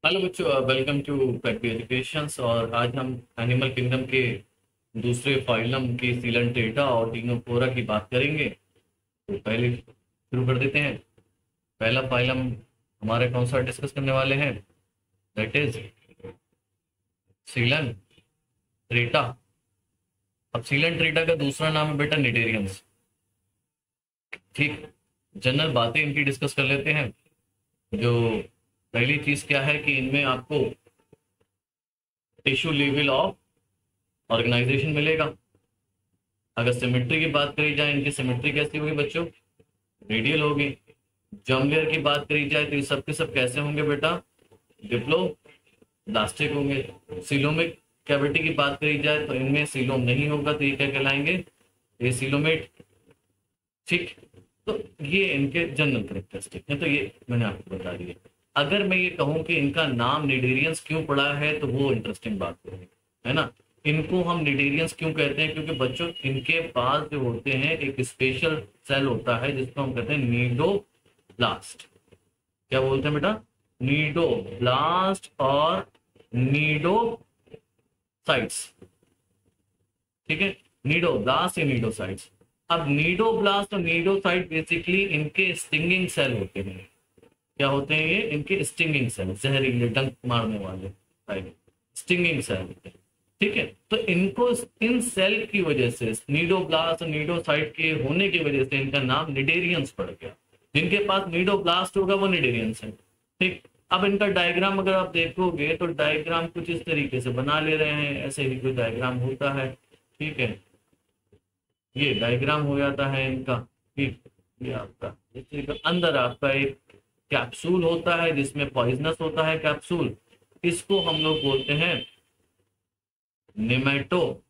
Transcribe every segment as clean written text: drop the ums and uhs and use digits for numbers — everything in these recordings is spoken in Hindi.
हेलो बच्चों, वेलकम टू पैक्ट एजुकेशंस। और आज हम एनिमल किंगडम के दूसरे फाइलम की सीलन और टीनोफोरा की बात करेंगे। तो पहले शुरू कर देते हैं। पहला फाइलम हमारे कौन सा डिस्कस करने वाले हैं? दैट इज सीलन ट्रेटा। अब सीलन ट्रेटा का दूसरा नाम है बेटा निडेरियंस। ठीक, जनरल बातें इनकी डिस्कस कर लेते हैं। जो पहली चीज क्या है कि इनमें आपको टिश्यू लेवल ऑफ ऑर्गेनाइजेशन मिलेगा। अगर सिमेट्री की बात करी जाए, इनकी सिमेट्री कैसी होगी बच्चों? रेडियल होगी। जर्म लेयर की बात करी जाए तो ये सब के सब कैसे होंगे बेटा? डिप्लोब्लास्टिक होंगे। सीलोमिक कैविटी की बात करी जाए तो इनमें सीलोम नहीं होगा, तो ये क्या कहलाएंगे? ये सीलोमेट। ठीक, तो ये इनके जनरल करेक्टरिस्टिक है, तो ये मैंने आपको बता दिया। अगर मैं ये कहूं कि इनका नाम निडेरियंस क्यों पड़ा है, तो वो इंटरेस्टिंग बात होगी, है ना। इनको हम निडेरियंस क्यों कहते हैं? क्योंकि बच्चों इनके पास जो होते हैं एक स्पेशल सेल होता है जिसको हम कहते हैं नीडोब्लास्ट। क्या बोलते हैं बेटा? नीडोब्लास्ट और नीडोसाइट्स। ठीक है, नीडोब्लास्ट या नीडोसाइट्स। अब नीडोब्लास्ट और नीडोसाइट बेसिकली इनके स्टिंगिंग सेल होते हैं। क्या होते हैं ये? इनके स्टिंगिंग सेल, जहरीले डंक मारने वाले स्टिंगिंग सेल होते हैं। ठीक है, तो इनको इन सेल की वजह से, नीडोब्लास्ट और नीडोसाइट के होने की वजह से इनका नाम निडेरियंस पड़ गया। जिनके पास नीडोब्लास्ट होगा वो निडेरियंस है। ठीक, अब इनका डायग्राम अगर आप देखोगे तो डायग्राम कुछ इस तरीके से बना ले रहे हैं, ऐसे ही कोई डायग्राम होता है। ठीक है, ये डायग्राम हो जाता है इनका। ठीक, ये आपका जैसे अंदर आपका एक कैप्सूल होता है जिसमें पॉइजनस होता है कैप्सूल। इसको हम लोग बोलते हैं नेमेटोसिस्ट,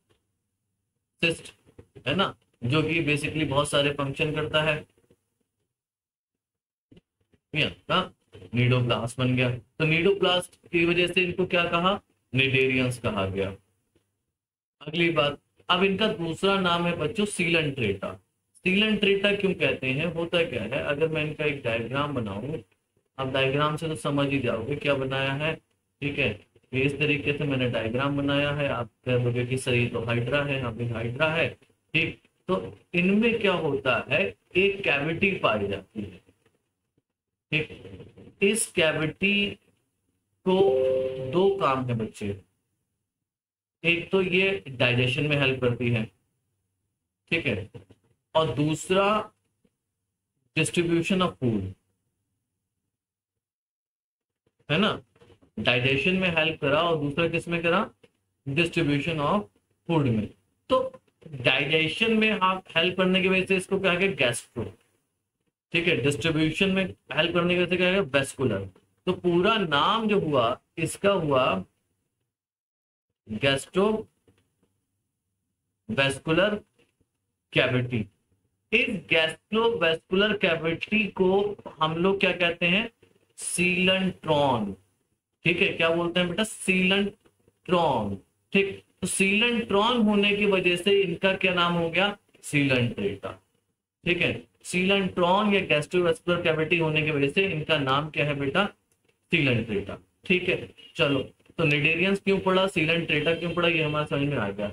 है ना, जो कि बेसिकली बहुत सारे फंक्शन करता है। ये आपका नीडोप्लास्ट बन गया। तो नीडोप्लास्ट की वजह से इनको क्या कहा? निडेरियंस कहा गया। अगली बात, अब इनका दूसरा नाम है बच्चों सीलन ट्रेटा। सीलन ट्रेटा क्यों कहते हैं? होता क्या है, अगर मैं इनका एक डायग्राम बनाऊं, अब डायग्राम से तो समझ ही जाओगे क्या बनाया है। ठीक है, ये इस तरीके से मैंने डायग्राम बनाया है। आप कह दोगे कि सही, तो हाइड्रा है, यहाँ पे हाइड्रा है। ठीक, तो इनमें क्या होता है, एक कैविटी पाई जाती है। ठीक, इस कैविटी को दो काम है बच्चे। एक तो ये डाइजेशन में हेल्प करती है, ठीक है, और दूसरा डिस्ट्रीब्यूशन ऑफ फूड, है ना। डाइजेशन में हेल्प करा और दूसरा किस में करा? डिस्ट्रीब्यूशन ऑफ फूड में। तो डाइजेशन में हेल्प करने की वजह से इसको क्या है? गैस्ट्रो। ठीक है, डिस्ट्रीब्यूशन में हेल्प करने की वजह से क्या है? वेस्कुलर। तो पूरा नाम जो हुआ इसका हुआ गैस्ट्रो वेस्कुलर कैविटी। इस गैस्ट्रोवेस्कुलर कैविटी को हम लोग क्या कहते हैं? सीलंट्रॉन। ठीक है, क्या बोलते हैं बेटा? सीलंट्रॉन। ठीक, तो सीलंट्रॉन होने की वजह से इनका क्या नाम हो गया? सीलंट्रेटा। ठीक है, सीलंट्रॉन या गैस्ट्रोवेस्कुलर कैविटी होने की वजह से इनका नाम क्या है बेटा? सीलंट्रेटा। ठीक है, चलो, तो निडेरियंस क्यों पड़ा, सीलंट्रेटा क्यों पड़ा, ये हमारे समझ में आ गया।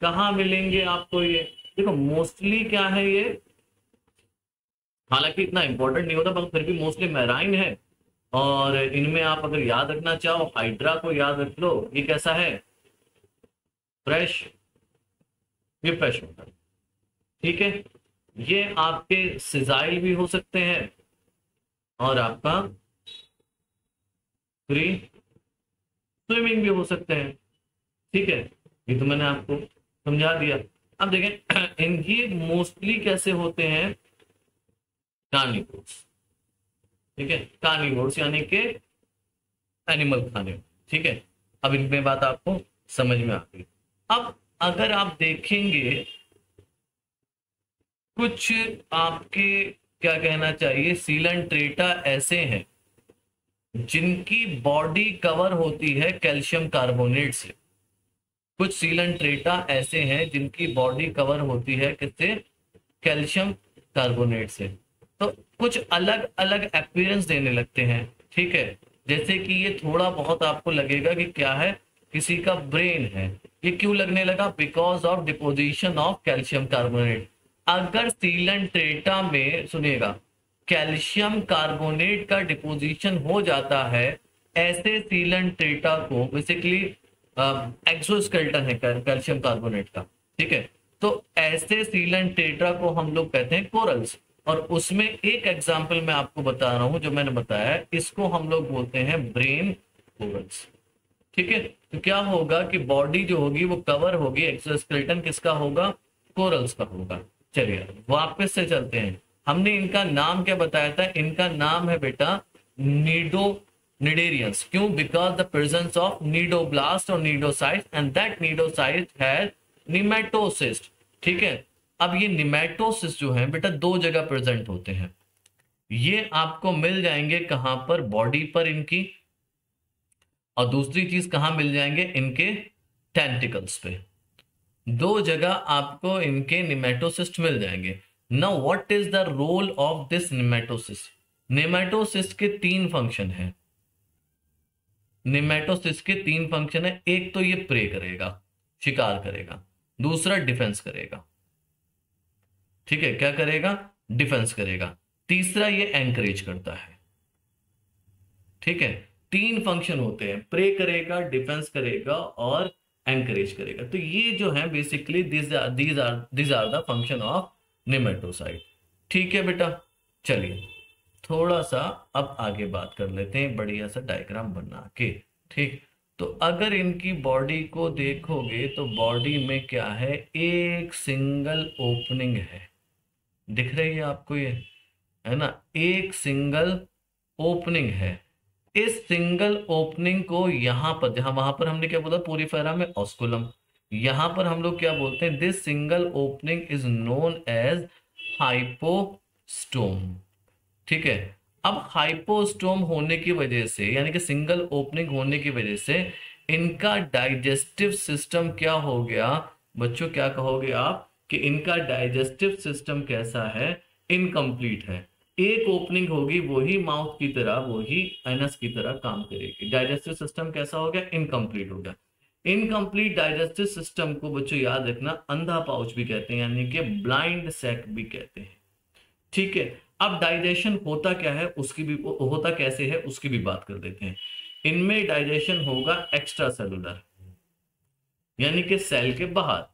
कहाँ मिलेंगे आपको ये? देखो मोस्टली क्या है ये, हालांकि इतना इंपॉर्टेंट नहीं होता, पर फिर भी मोस्टली मैराइन है। और इनमें आप अगर याद रखना चाहो, हाइड्रा को याद रख लो। ये कैसा है? फ्रेश। ये फ्रेश होता है। ठीक है, ये आपके सिजाइल भी हो सकते हैं और आपका फ्री स्विमिंग भी हो सकते हैं। ठीक है, ये तो मैंने आपको समझा दिया। अब देखें इनकी मोस्टली कैसे होते हैं? कार्निवोर्स। ठीक है, कार्निवोर्स यानी कि एनिमल खाने। ठीक है, अब इनमें बात आपको समझ में आ गई। अब अगर आप देखेंगे कुछ आपके क्या कहना चाहिए, सीलन ट्रेटा ऐसे हैं जिनकी बॉडी कवर होती है कैल्शियम कार्बोनेट से। कुछ सीलन ट्रेटा ऐसे हैं जिनकी बॉडी कवर होती है किससे? कैल्शियम कार्बोनेट से। तो कुछ अलग अलग अपीयरेंस देने लगते हैं। ठीक है, जैसे कि ये थोड़ा बहुत आपको लगेगा कि क्या है, किसी का ब्रेन है। ये क्यों लगने लगा? Because of deposition of calcium carbonate. अगर सीलन ट्रेटा में सुनिएगा, कैल्शियम कार्बोनेट का डिपोजिशन हो जाता है, ऐसे सीलन ट्रेटा को बेसिकली एक्सोस्केलेटन है कैल्शियम कार्बोनेट का, ठीक है। तो ऐसे सीलन ट्रेटा को हम लोग कहते हैं कोरल्स। और उसमें एक एग्जांपल मैं आपको बता रहा हूं जो मैंने बताया, इसको हम लोग बोलते हैं ब्रेन कोरल्स, ठीक है। तो क्या होगा कि बॉडी जो होगी वो कवर होगी, एक्सोस्केलेटन किसका होगा? कोरल्स का होगा। चलिए वापस से चलते हैं। हमने इनका नाम क्या बताया था? इनका नाम है बेटा निडोनिडेरियंस। क्यों? Because the presence of cnidoblast और निडोसाइट एंड दैट निडोसाइट हैज निमेटोसिस्ट, ठीक है। अब ये निमेटोसिस्ट जो है बेटा दो जगह प्रेजेंट होते हैं। ये आपको मिल जाएंगे कहां पर? बॉडी पर इनकी, और दूसरी चीज कहां मिल जाएंगे? इनके टेंटिकल्स पे। दो जगह आपको इनके निमेटोसिस्ट मिल जाएंगे। Now what is the role of this nematocyst? Nematocyst के तीन फंक्शन है। निमेटोसिस्ट के तीन फंक्शन है। एक तो ये प्रे करेगा, शिकार करेगा। दूसरा डिफेंस करेगा, ठीक है। क्या करेगा? डिफेंस करेगा। तीसरा ये एंकरेज करता है, ठीक है। तीन फंक्शन होते हैं, प्रे करेगा, डिफेंस करेगा और एंकरेज करेगा। तो ये जो है basically these are the function of nematocyte, ठीक है बेटा। चलिए थोड़ा सा अब आगे बात कर लेते हैं बढ़िया सा डायग्राम बना के, ठीक। तो अगर इनकी बॉडी को देखोगे तो बॉडी में क्या है? एक सिंगल ओपनिंग है, दिख रही है आपको? ये है ना, एक सिंगल ओपनिंग है। इस सिंगल ओपनिंग को यहां पर, जहां वहां पर हमने क्या बोला? पोरीफेरा में ऑस्कुलम। यहां पर हम लोग क्या बोलते हैं? This single opening is known as hypostome, ठीक है। अब हाइपोस्टोम होने की वजह से, यानी कि सिंगल ओपनिंग होने की वजह से इनका डाइजेस्टिव सिस्टम क्या हो गया बच्चों? क्या कहोगे आप कि इनका डाइजेस्टिव सिस्टम कैसा है? इनकम्प्लीट है। एक ओपनिंग होगी, वही माउथ की तरह, वही एनस की तरह काम करेगी। डाइजेस्टिव सिस्टम कैसा हो गया? इनकम्प्लीट हो गया। इनकम्प्लीट डाइजेस्टिव सिस्टम को बच्चों याद रखना अंधा पाउच भी कहते हैं, यानी कि ब्लाइंड सैक भी कहते हैं, ठीक है। अब डाइजेशन होता क्या है, उसकी भी होता कैसे है उसकी भी बात कर देते हैं। इनमें डाइजेशन होगा एक्स्ट्रा सेलुलर, यानी कि सेल के बाहर,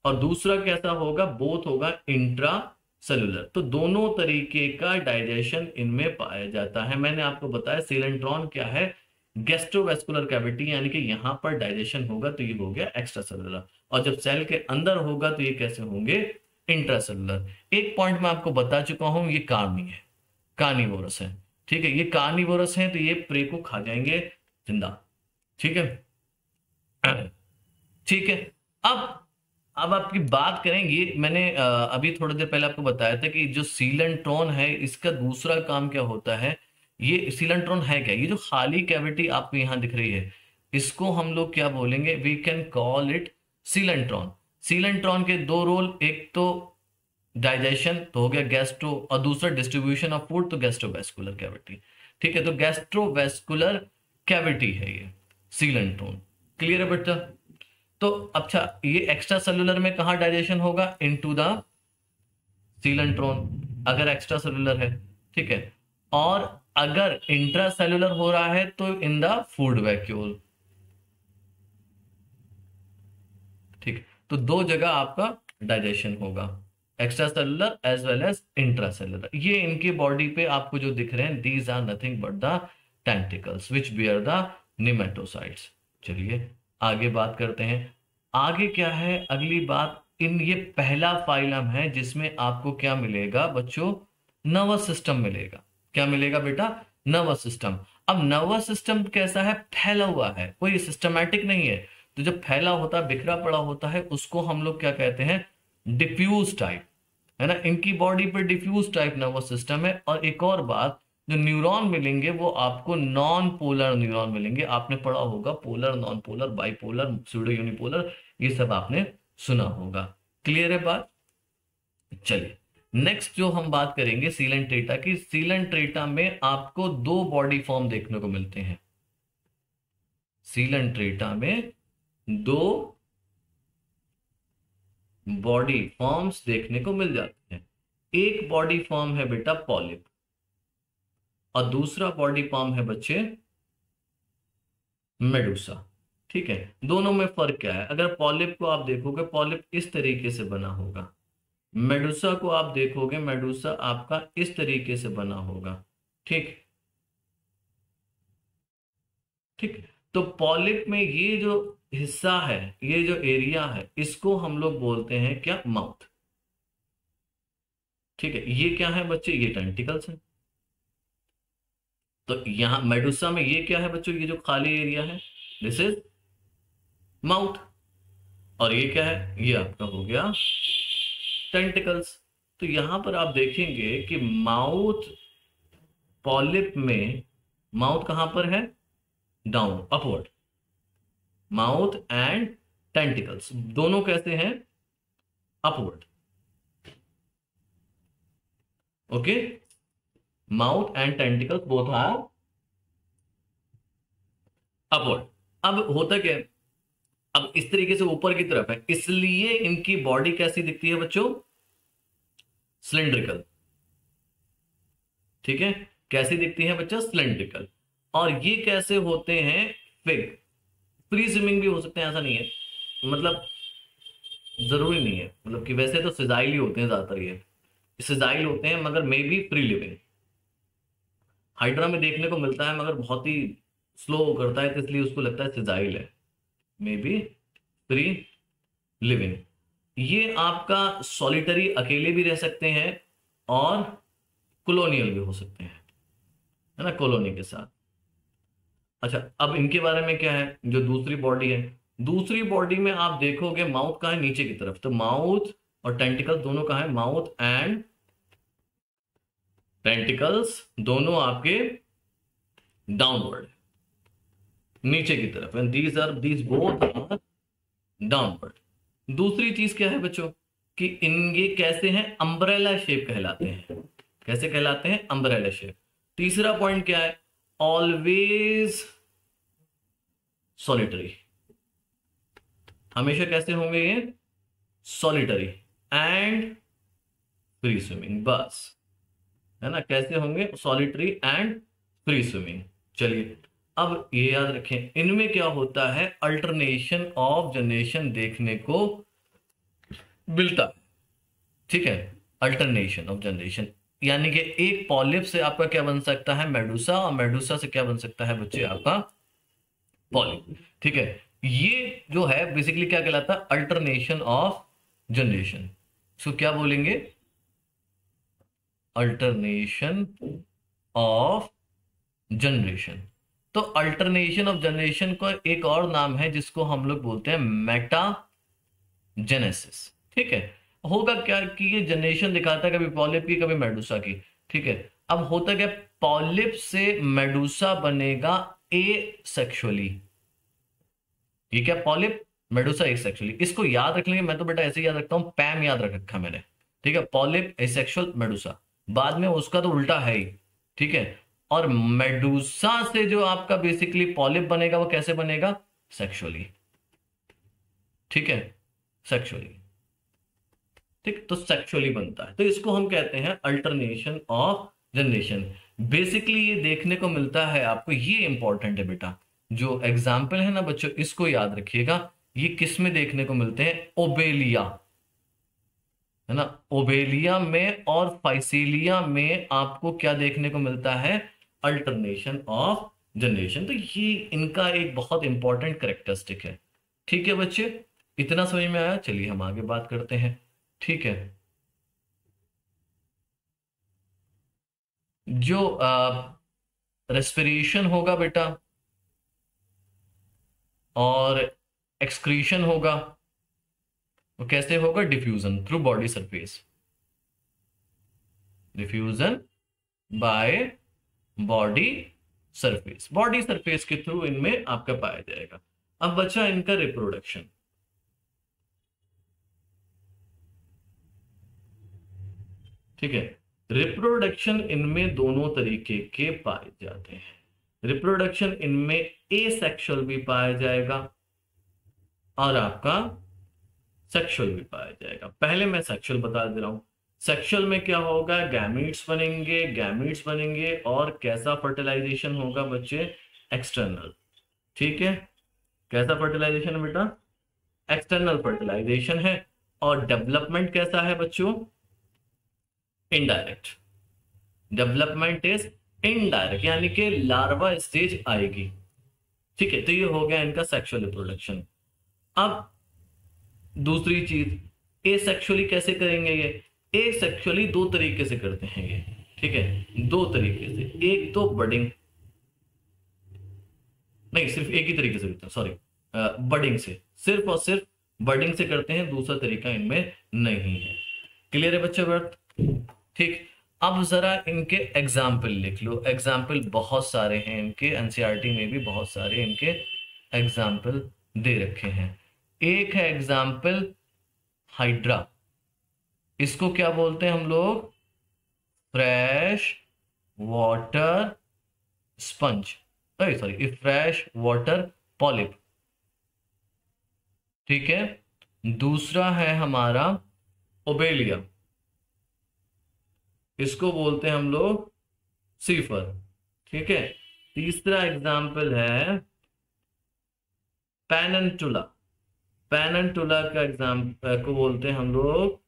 और दूसरा कैसा होगा? बोथ होगा इंट्रा सेलुलर। तो दोनों तरीके का डाइजेशन इनमें पाया जाता है। मैंने आपको बताया सीलेंट्रॉन क्या है? गैस्ट्रोवेस्कुलर कैविटी, यानी कि यहां पर डाइजेशन होगा तो ये हो गया एक्स्ट्रा सेलुलर, और जब सेल के अंदर होगा तो ये कैसे होंगे? इंट्रासेलुलर। एक पॉइंट मैं आपको बता चुका हूं, ये कार्नी है, कार्निवोरस है, ठीक है। ये कार्निवोरस है तो ये प्रे को खा जाएंगे जिंदा, ठीक है, ठीक है। अब आपकी बात करेंगे, मैंने अभी थोड़ी देर पहले आपको बताया था कि जो सीलेंट्रॉन है इसका दूसरा काम क्या होता है। ये सीलेंट्रॉन है क्या? ये जो खाली कैविटी आपको यहां दिख रही है, इसको हम लोग क्या बोलेंगे? We can call it coelenteron. Coelenteron के दो रोल, एक तो डाइजेशन तो हो गया गैस्ट्रो, और दूसरा डिस्ट्रीब्यूशन ऑफ फूड, तो गैस्ट्रोवेस्कुलर कैविटी, ठीक है। तो गैस्ट्रोवेस्कुलर कैविटी है ये सीलेंट्रॉन, क्लियर है बेटा? तो अच्छा, ये एक्स्ट्रा सेलुलर में कहां डाइजेशन होगा? इनटू द सीलेंट्रॉन, अगर एक्स्ट्रा सेलुलर है, ठीक है। और अगर इंट्रा सेलुलर हो रहा है तो इन द फूड वैक्यूल, ठीक। तो दो जगह आपका डाइजेशन होगा, extra cellular as well as intra cellular. ये इनकी बॉडी पे आपको जो दिख रहे हैं, these are nothing but the tentacles which bear the nematocytes. चलिए आगे बात करते हैं। आगे क्या है अगली बात? ये पहला फाइलम है जिसमें आपको क्या मिलेगा बच्चों? नर्वस सिस्टम मिलेगा। क्या मिलेगा बेटा? Nervous system. अब नर्वस सिस्टम कैसा है? फैला हुआ है, कोई सिस्टमैटिक नहीं है। तो जब फैला होता है, बिखरा पड़ा होता है, उसको हम लोग क्या कहते हैं? डिफ्यूज टाइप, है ना। इनकी बॉडी पर डिफ्यूज टाइप नर्वस सिस्टम है। और एक और बात, जो न्यूरॉन मिलेंगे वो आपको नॉन पोलर न्यूरॉन मिलेंगे। आपने पढ़ा होगा polar, non polar, bipolar, pseudo unipolar, ये सब आपने सुना होगा। क्लियर है बात? चलिए नेक्स्ट जो हम बात करेंगे सीलेंट्रेटा की। सीलेंट्रेटा में आपको दो बॉडी फॉर्म देखने को मिलते हैं। सीलेंट्रेटा में दो बॉडी फॉर्म्स देखने को मिल जाते हैं। एक बॉडी फॉर्म है बेटा पॉलिप, और दूसरा बॉडी फॉर्म है बच्चे मेडुसा। ठीक है, दोनों में फर्क क्या है? अगर पॉलिप को आप देखोगे, पॉलिप इस तरीके से बना होगा। मेडुसा को आप देखोगे, मेडुसा आपका इस तरीके से बना होगा। ठीक ठीक। तो पॉलिप में ये जो हिस्सा है, ये जो एरिया है, इसको हम लोग बोलते हैं क्या? माउथ। ठीक है, ये क्या है बच्चे? ये टेंटिकल्स है। तो यहां मेडुसा में ये क्या है बच्चों? ये जो खाली एरिया है, दिस इज माउथ। और ये क्या है? ये आपका हो गया टेंटिकल्स। तो यहां पर आप देखेंगे कि माउथ, पॉलिप में माउथ कहां पर है? Down, upward. Mouth and tentacles दोनों कैसे हैं? Upward. Okay, mouth and tentacles both are upward. अब होता क्या है? अब इस तरीके से ऊपर की तरफ है, इसलिए इनकी बॉडी कैसी दिखती है बच्चों? सिलेंड्रिकल। ठीक है, कैसी दिखती है बच्चा? सिलेंड्रिकल। और ये कैसे होते हैं? फिग। फ्री स्विमिंग भी हो सकते हैं, ऐसा नहीं है, मतलब जरूरी नहीं है, मतलब कि वैसे तो सिजाइल ही होते हैं ज्यादातर, ये सिजाइल होते हैं, मगर may be free living. Hydra में देखने को मिलता है, मगर बहुत ही स्लो करता है, तो इसलिए उसको लगता है सिजाइल है। May be free living. ये आपका सॉलिटरी, अकेले भी रह सकते हैं, और कॉलोनियल भी हो सकते हैं, है ना, कॉलोनी के साथ। अच्छा, अब इनके बारे में क्या है? जो दूसरी बॉडी है, दूसरी बॉडी में आप देखोगे माउथ का है नीचे की तरफ, तो माउथ और टेंटिकल्स दोनों का है, माउथ एंड टेंटिकल्स दोनों आपके डाउनवर्ड, नीचे की तरफ, and these both are downward. दूसरी चीज क्या है बच्चों? कि इन ये कैसे हैं? अम्ब्रेला शेप कहलाते हैं। कैसे कहलाते हैं? Umbrella shape. तीसरा पॉइंट क्या है? Always solitary. हमेशा कैसे होंगे ये? सॉलिटरी एंड फ्री स्विमिंग, बस, है ना, कैसे होंगे? Solitary and free swimming. चलिए, अब ये याद रखें, इनमें क्या होता है? अल्टरनेशन ऑफ जनरेशन देखने को मिलता है। ठीक है, अल्टरनेशन ऑफ जनरेशन, यानी कि एक पॉलिप से आपका क्या बन सकता है? मेडुसा, और मेडुसा से क्या बन सकता है बच्चे? आपका पॉलिप। ठीक है, ये जो है बेसिकली क्या कहलाता है? Alternation of generation. इसको क्या बोलेंगे? Alternation of generation. तो अल्टरनेशन ऑफ जनरेशन का एक और नाम है जिसको हम लोग बोलते हैं मेटा जेनेसिस। ठीक है, होगा क्या कि ये जनरेशन दिखाता है कभी पॉलिप की, कभी मेडुसा की। ठीक है, अब होता क्या? पॉलिप से मेडुसा बनेगा ए सेक्सुअली। ये क्या? पॉलिप, मेडुसा ए सेक्सुअली। इसको याद रख लेंगे, मैं तो बेटा ऐसे ही याद रखता हूं, पैम याद रख रखा मैंने। ठीक है, पॉलिप एसेक्सुअल मेडुसा, बाद में उसका तो उल्टा है ही। ठीक है, और मेडुसा से जो आपका बेसिकली पॉलिप बनेगा वो कैसे बनेगा? सेक्सुअली। ठीक है, सेक्सुअली। ठीक, तो सेक्सुअली बनता है, तो इसको हम कहते हैं अल्टरनेशन ऑफ जनरेशन। बेसिकली ये देखने को मिलता है आपको, ये इंपॉर्टेंट है बेटा, जो एग्जाम्पल है ना बच्चों, इसको याद रखिएगा। ये किस में देखने को मिलते हैं? ओबेलिया, है ना, ओबेलिया में और फाइसीलिया में आपको क्या देखने को मिलता है? Alternation of generation. तो ये इनका एक बहुत इंपॉर्टेंट करेक्टरिस्टिक है। ठीक है बच्चे, इतना समझ में आया? चलिए हम आगे बात करते हैं। ठीक है, जो रेस्पिरेशन होगा बेटा, और एक्सक्रीशन होगा, वो कैसे होगा? Diffusion through body surface. Diffusion by body surface, body surface के थ्रू इनमें आपका पाया जाएगा। अब बचा इनका रिप्रोडक्शन। ठीक है, रिप्रोडक्शन इनमें दोनों तरीके के पाए जाते हैं। रिप्रोडक्शन इनमें एसेक्सुअल भी पाया जाएगा और आपका सेक्सुअल भी पाया जाएगा। पहले मैं सेक्सुअल बता दे रहा हूं। सेक्सुअल में क्या होगा, गैमीट्स बनेंगे और कैसा फर्टिलाइजेशन होगा बच्चे, एक्सटर्नल। ठीक है, कैसा फर्टिलाइजेशन है बेटा, एक्सटर्नल फर्टिलाइजेशन है। और डेवलपमेंट कैसा है बच्चों, इनडायरेक्ट। डेवलपमेंट इज इनडायरेक्ट, यानी कि लार्वा स्टेज आएगी। ठीक है, तो ये हो गया इनका सेक्सुअल रिप्रोडक्शन। अब दूसरी चीज, एसेक्सुअली कैसे करेंगे ये, एसेक्सुअली दो तरीके से करते हैं ये। ठीक है, दो तरीके से, एक तो बडिंग, नहीं सिर्फ एक ही तरीके से करते हैं, सॉरी, बडिंग से, सिर्फ और सिर्फ बडिंग से करते हैं, दूसरा तरीका इनमें नहीं है। क्लियर है बच्चे बात? ठीक, अब जरा इनके एग्जाम्पल लिख लो। एग्जाम्पल बहुत सारे हैं इनके, एनसीईआरटी में भी बहुत सारे इनके एग्जाम्पल दे रखे हैं। एक है एग्जाम्पल हाइड्रा, इसको क्या बोलते हैं हम लोग, fresh water sponge, sorry fresh water polyp. ठीक है, दूसरा है हमारा ओबेलिया, इसको बोलते हैं हम लोग सीफर। ठीक है, तीसरा एग्जाम्पल है पैनंटुला, पैनंटुला का एग्जाम्पल को बोलते हैं हम लोग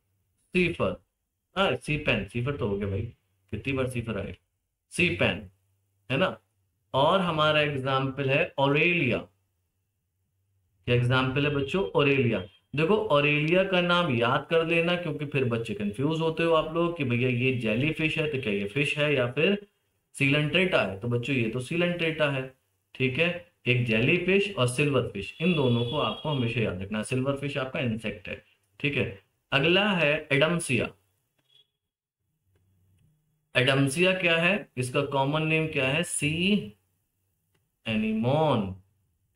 सीफर। सीपेन, सीफर तो हो गया भाई, कितनी बार सीफर आए, सीपेन है ना। और हमारा एग्जाम्पल है ऑरेलिया। क्या एग्जाम्पल है बच्चों, ऑरेलिया। देखो ऑरेलिया का नाम याद कर लेना, क्योंकि फिर बच्चे कंफ्यूज होते हो आप लोग कि भैया ये जेली फिश है तो क्या ये फिश है या फिर सीलेंट्रेटा है। तो बच्चों ये तो सीलेंट्रेटा है। ठीक है, एक जेली फिश और सिल्वर फिश, इन दोनों को आपको हमेशा याद रखना। सिल्वर फिश आपका इंसेक्ट है। ठीक है, अगला है एडम्सिया। एडम्सिया क्या है, इसका कॉमन नेम क्या है, सी एनीमोन।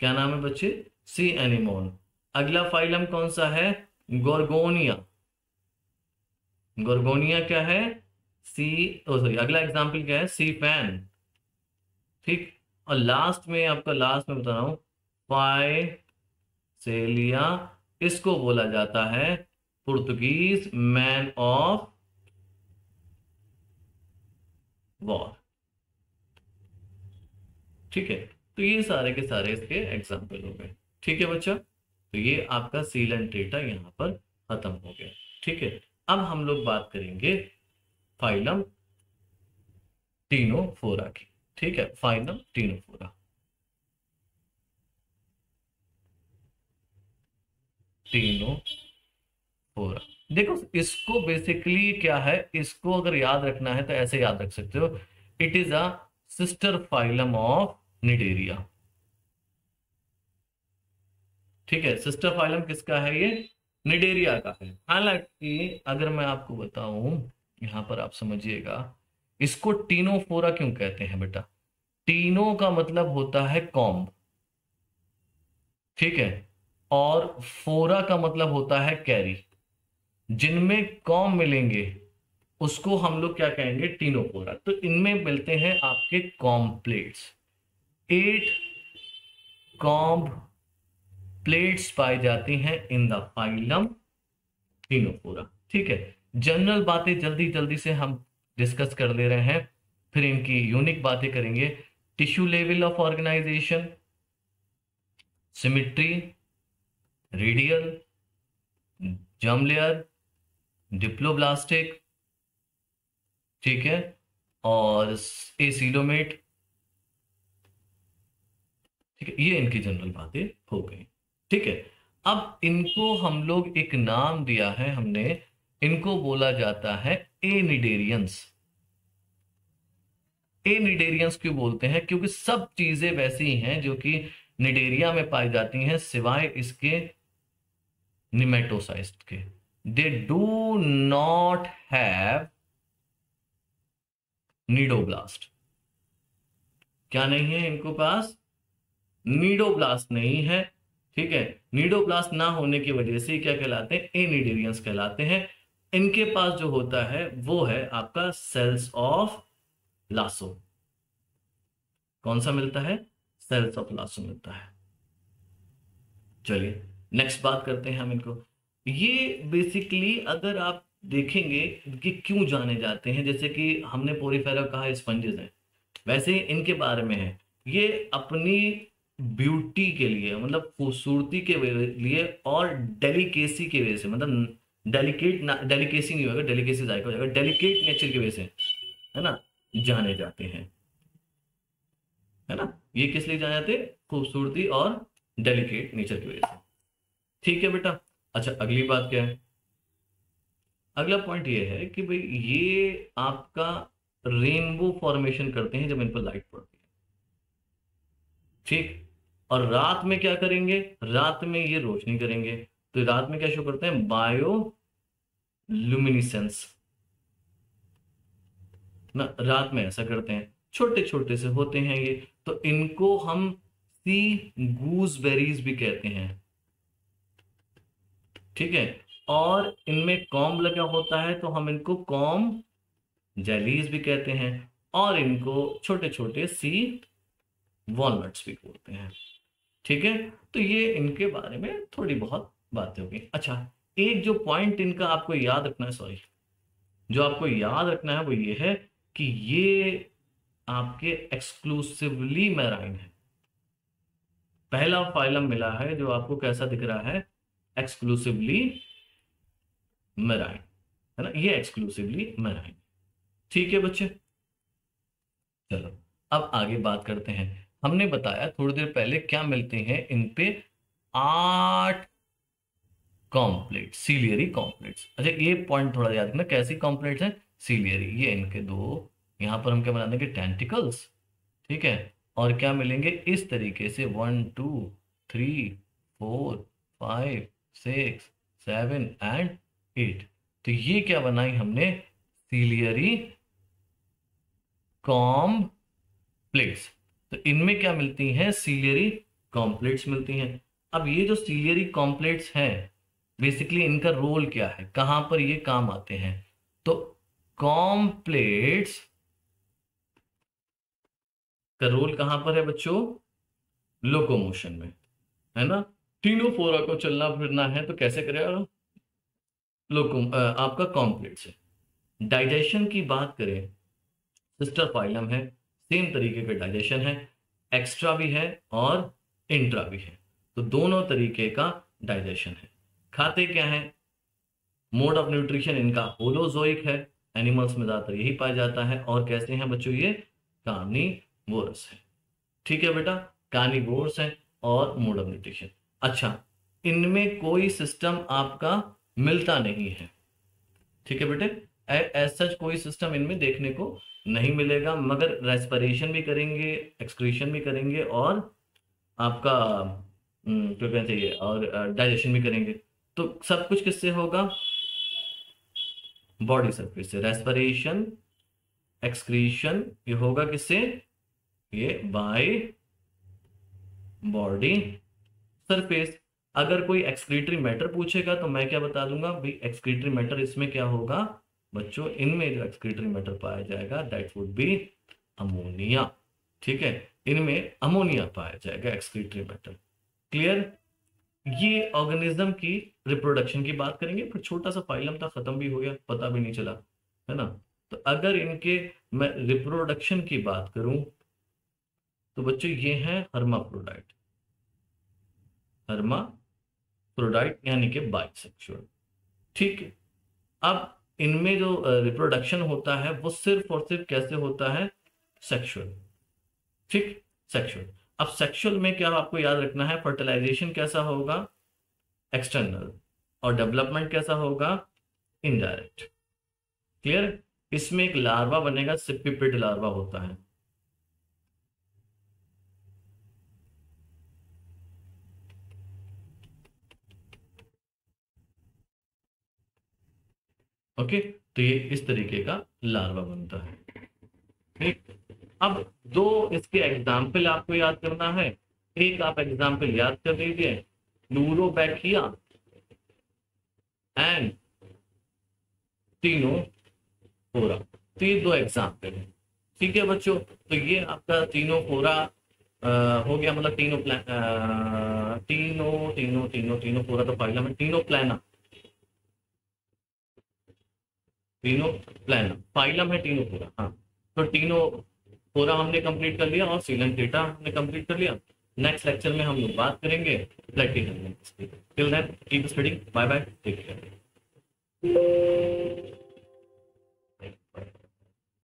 क्या नाम है बच्चे, सी एनीमोन। अगला फाइलम कौन सा है, गोर्गोनिया। गोर्गोनिया क्या है, सी, सॉरी अगला एग्जाम्पल क्या है, सी फैन। ठीक, और लास्ट में आपका, लास्ट में बता रहा हूं, फाइसेलिया, इसको बोला जाता है पुर्तगीज मैन ऑफ वॉर। ठीक है, तो ये सारे के सारे इसके एग्जाम्पल हो गए। ठीक है बच्चा, तो ये आपका सीलेंट्रेटा यहां पर खत्म हो गया। ठीक है, अब हम लोग बात करेंगे फाइलम टीनोफोरा की। ठीक है, फाइलम टीनोफोरा, टीनोफोरा। देखो इसको बेसिकली क्या है, इसको अगर याद रखना है तो ऐसे याद रख सकते हो, it is a sister phylum of Cnidaria. ठीक है, सिस्टर फाइलम किसका है ये, निडेरिया का है। हालांकि अगर मैं आपको बताऊं, यहां पर आप समझिएगा, इसको टीनोफोरा क्यों कहते हैं बेटा, टीनो का मतलब होता है कॉम्ब। ठीक है, और फोरा का मतलब होता है कैरी। जिनमें कॉम्ब मिलेंगे उसको हम लोग क्या कहेंगे, टीनोफोरा। तो इनमें मिलते हैं आपके कॉम्ब प्लेट्स, 8 कॉम्ब प्लेट्स पाई जाती हैं इन द फाइलम टीनोफोरा। ठीक है, जनरल बातें जल्दी जल्दी से हम डिस्कस कर ले रहे हैं, फिर इनकी यूनिक बातें करेंगे। Tissue level of organisation, symmetry, radial, germ layer, diploblastic, ठीक है, और एसीलोमेट। ठीक है, ये इनकी जनरल बातें हो गई। ठीक है, अब इनको हम लोग एक नाम दिया है हमने, इनको बोला जाता है एनिडेरियंस। एनिडेरियंस क्यों बोलते हैं, क्योंकि सब चीजें वैसी हैं जो कि निडेरिया में पाई जाती हैं सिवाय इसके निमेटोसाइस्ट के। They do not have cnidoblast. क्या नहीं है इनको पास, नीडोब्लास्ट नहीं है। ठीक है, नीडोब्लास्ट ना होने की वजह से क्या कहलाते हैं, एनिडेरियंस कहलाते हैं। इनके पास जो होता है वो है आपका सेल्स ऑफ लासो। कौन सा मिलता है? सेल साइटोप्लाज्म मिलता है। चलिए नेक्स्ट बात करते हैं हम इनको। ये बेसिकली अगर आप देखेंगे कि क्यों जाने जाते हैं, जैसे कि हमने पोरीफेरा कहा स्पंजेस हैं, वैसे ही इनके बारे में है, ये अपनी ब्यूटी के लिए, मतलब खूबसूरती के लिए और डेलिकेसी की वजह से, मतलब डेलिकेसी नहीं होगा, डेलिकेसी जाएगा हो जाएगा, डेलिकेट नेचर की वजह से, है ना, जाने जाते हैं, है ना। ये किस लिए जाने जाते हैं? खूबसूरती और डेलिकेट नेचर की वजह से। ठीक है बेटा। अच्छा अगली बात क्या है? अगला पॉइंट ये है कि भाई ये आपका रेनबो फॉर्मेशन करते हैं जब इन पर लाइट पड़ती है, ठीक। और रात में क्या करेंगे? रात में ये रोशनी करेंगे, तो रात में क्या शो करते हैं? बायो लुमिनिसेंस ना, रात में ऐसा करते हैं, छोटे छोटे से होते हैं ये। तो इनको हम सी गूसबेरीज भी कहते हैं, ठीक है। और इनमें कॉम्ब लगा होता है तो हम इनको कॉम्ब जेलीज भी कहते हैं, और इनको छोटे छोटे सी वॉलनट्स भी बोलते हैं, ठीक है। तो ये इनके बारे में थोड़ी बहुत बातें हो गई। अच्छा एक जो पॉइंट इनका आपको याद रखना है, सॉरी, जो आपको याद रखना है वो ये है कि ये आपके एक्सक्लूसिवली मैराइन है। पहला फाइलम मिला है जो आपको कैसा दिख रहा है? एक्सक्लूसिवली मैराइन, है ना, ये एक्सक्लूसिवली मैराइन। ठीक है बच्चे, चलो अब आगे बात करते हैं। हमने बताया थोड़ी देर पहले क्या मिलते हैं इन पे? 8 कॉम्प्लेट, सीलियरी कॉम्प्लेट्स। अच्छा ये पॉइंट थोड़ा याद रखना, कैसी कॉम्प्लेट्स हैं? सीलियरी। ये इनके दो, यहां पर हम क्या बना देंगे? टेंटिकल्स, ठीक है। और क्या मिलेंगे इस तरीके से? 1 2 3 4 5 6 7 एंड 8। तो ये क्या बनाई हमने? सीलियरी कॉम्प्लेट्स। तो इनमें क्या मिलती हैं? सीलियरी कॉम्प्लेट्स मिलती हैं। अब ये जो सीलियरी कॉम्प्लेट्स हैं, बेसिकली इनका रोल क्या है, कहां पर ये काम आते हैं? तो कॉम्प्लेट्स का रोल कहां पर है बच्चों? लोकोमोशन में, है ना। तीनों फोरा को चलना फिरना है तो कैसे करेगा? आपका कॉम्प्लेट्स है। डाइजेशन की बात करें, सिस्टर फाइलम है, सेम तरीके का डाइजेशन है, एक्स्ट्रा भी है और इंट्रा भी है, तो दोनों तरीके का डाइजेशन है। खाते क्या है? मोड ऑफ न्यूट्रिशन इनका होलोजोइक है, एनिमल्स में ज्यादातर यही पाया जाता है। और कैसे हैं बच्चों? ये कार्निवोरस है, ठीक है बेटा, कार्निवोरस है। और मोड ऑफ न्यूट्रिशन, अच्छा इनमें कोई सिस्टम आपका मिलता नहीं है, ठीक है बेटे, एज सच कोई सिस्टम इनमें देखने को नहीं मिलेगा, मगर रेस्पिरेशन भी करेंगे, एक्सक्रीशन भी करेंगे, और आपका क्या कहते हैं, और डाइजेशन भी करेंगे। तो सब कुछ किससे होगा? बॉडी सरफेस से। रेस्पिरेशन, एक्सक्रीशन, ये होगा किससे? ये बाय बॉडी सरफेस। अगर कोई एक्सक्रीटरी मैटर पूछेगा तो मैं क्या बता दूंगा भाई? एक्सक्रीटरी मैटर इसमें क्या होगा बच्चों? इनमें जो एक्सक्रीटरी मैटर पाया जाएगा दैट वुड बी अमोनिया, ठीक है। इनमें अमोनिया पाया जाएगा, एक्सक्रीटरी मैटर। क्लियर? ये ऑर्गेनिज्म की रिप्रोडक्शन की बात करेंगे, फिर छोटा सा फाइलम था, खत्म भी हो गया, पता भी नहीं चला, है ना। तो अगर इनके मैं रिप्रोडक्शन की बात करूं तो बच्चों ये है हर्माफ्रोडाइट, हर्माफ्रोडाइट यानी कि बाइसेक्सुअल, ठीक है। अब इनमें जो रिप्रोडक्शन होता है वो सिर्फ और सिर्फ कैसे होता है? सेक्सुअल, ठीक, सेक्सुअल। अब सेक्सुअल में क्या आपको याद रखना है? फर्टिलाइजेशन कैसा होगा? एक्सटर्नल। और डेवलपमेंट कैसा होगा? इनडायरेक्ट। क्लियर? इसमें एक लार्वा बनेगा, सिपिपिड लार्वा होता है, ओके। तो ये इस तरीके का लार्वा बनता है, ठीक। अब दो इसके एग्जाम्पल आपको याद करना है। एक आप एग्जाम्पल याद कर लीजिए, न्यूरोबैक्टिया एंड टीनोफोरा। तो ये दो एग्जाम्पल है, ठीक है बच्चों, तो ये आपका तीनों फोरा हो गया, मतलब तीनों प्लान, तीनों तीनों तीनों तीनों फोरा तो फाइलम है, तीनों प्लाना, तीनों प्लाना फाइलम है, तीनों फोरा। हाँ, तो तीनों फोरा हमने कंप्लीट कर लिया और सीलन थीटा हमने कंप्लीट कर लिया। नेक्स्ट लेक्चर में हम लोग बात करेंगे platinum. Till then keep studying, bye bye, take care.